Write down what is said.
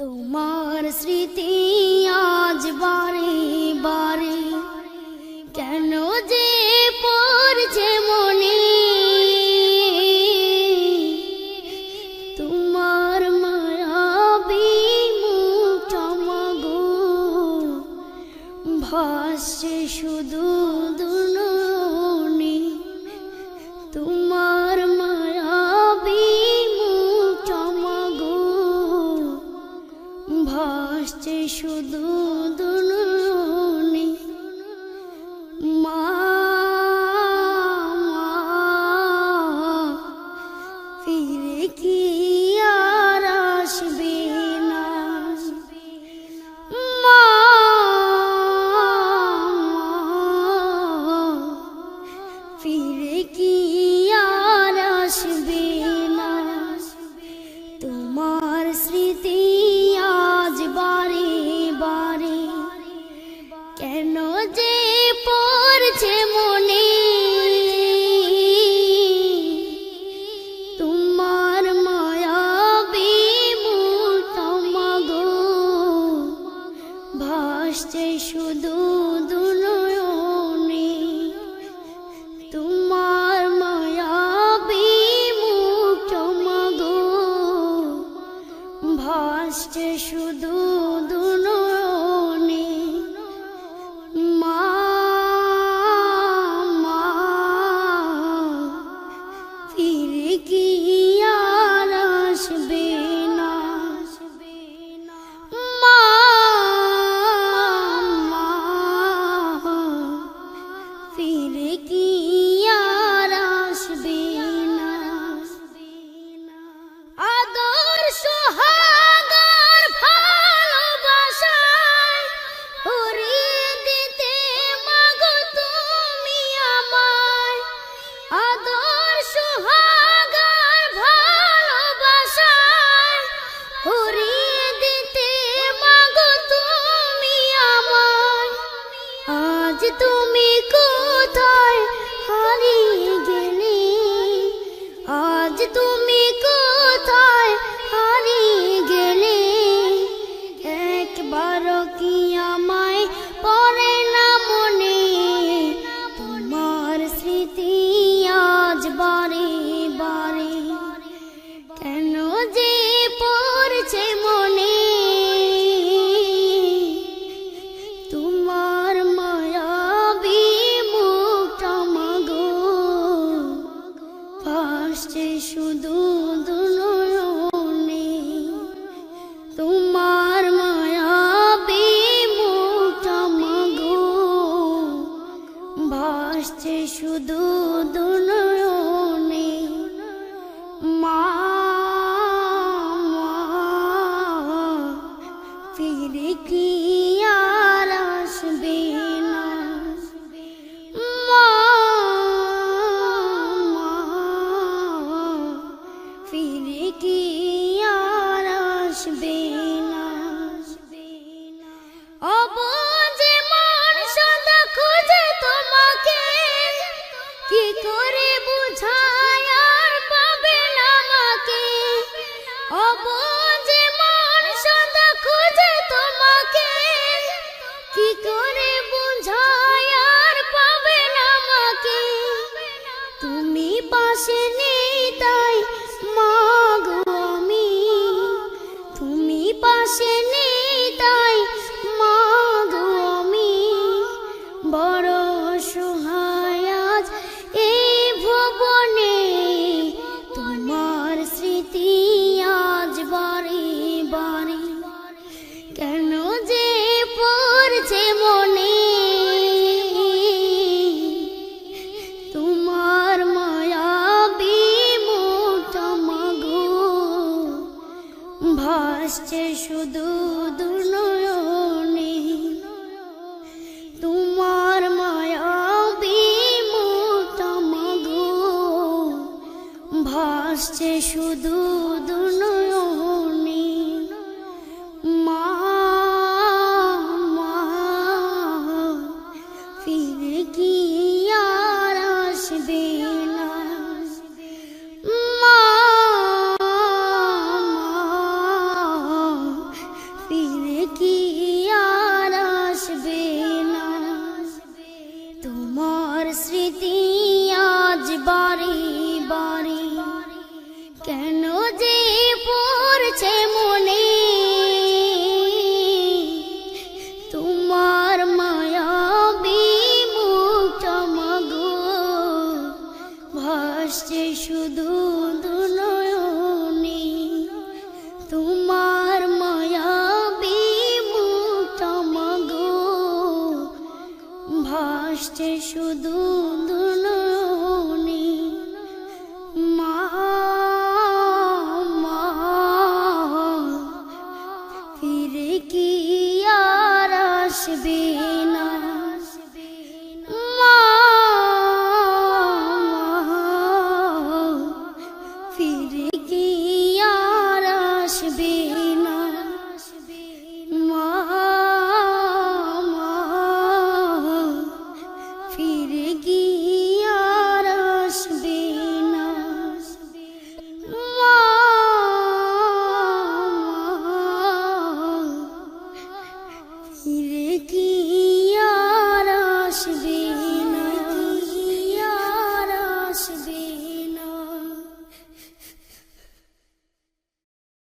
তোমার স্মৃতি আজ বারে বারে কেন যে পড়ছে মনে, তোমার মায়াবী মুখটা মাগো ভাসছে শুধু দুনয়নে, তোমার মায়াবী মুখটা মাগো ভাসছে শুধু দুনয়নে। মা ফিরে কি আর আসবে না, মা ফিরে কি আর আসবে না। তোমার স্মৃতি আজ বারে বারে কেন যে পড়ছে মনে, তোমার মায়াবী মুখটা মাগো ভাসছে শুধু দুনয়নে, তোমার মায়াবী মুখটা মাগো ভাসছে শুধু দুনয়নে। মা ফিরে কি আর আসবে না, মা ফিরে কি আর আসবে না। আদর সোহাগার ভালোবাসায় ভরিয়ে দিতে মাগো তুমি আমায়, আদর সোহাগার ভালোবাসায় ভরিয়ে দিতে মাগো তুমি আমায়। আজ তুমি কোথায় হারিয়ে গেলে, আজ তুমি কোথায় হারিয়ে গেলে, একবারও কি আমায় পড়ে না মনে, তোমার স্মৃতি আজ বারে বারে কেন যে পড়ছে মনে, তোমার মায়াবী মুখটা মাগো ভাসছে শুধু দুনয়নে, তোমার মায়াবী মুখটা মাগো ভাসছে শুধু দুনয়নে। মা ফিরে কি আর আসবে না, মা ফিরে কি আর আসবে না। অবুঝে মন সদা খুঁজে তোমাকে, কি করে বুঝায় আর পাবে না আমাকে, অবুঝে মন সদা খুঁজে তোমাকে, কি করে বুঝায় আর পাবে না আমাকে। তুমি পাশে নেই তাই মাগো আমি, তুমি পাশে নেই তাই মাগো আমি, বড় অসহায় আজ এই ভুবনে, তোমার স্মৃতি আজ বারে বারে কেন যে পড়ছে মনে, তোমার মায়াবী মুখটা মাগো ভাসছে শুধু দুনয়নে, তোমার মায়াবী মুখটা মাগো ভাসছে শুধু দুনয়নে। মা ফিরে কি আর আসবে না, মা ভাসছে শুধু দুনো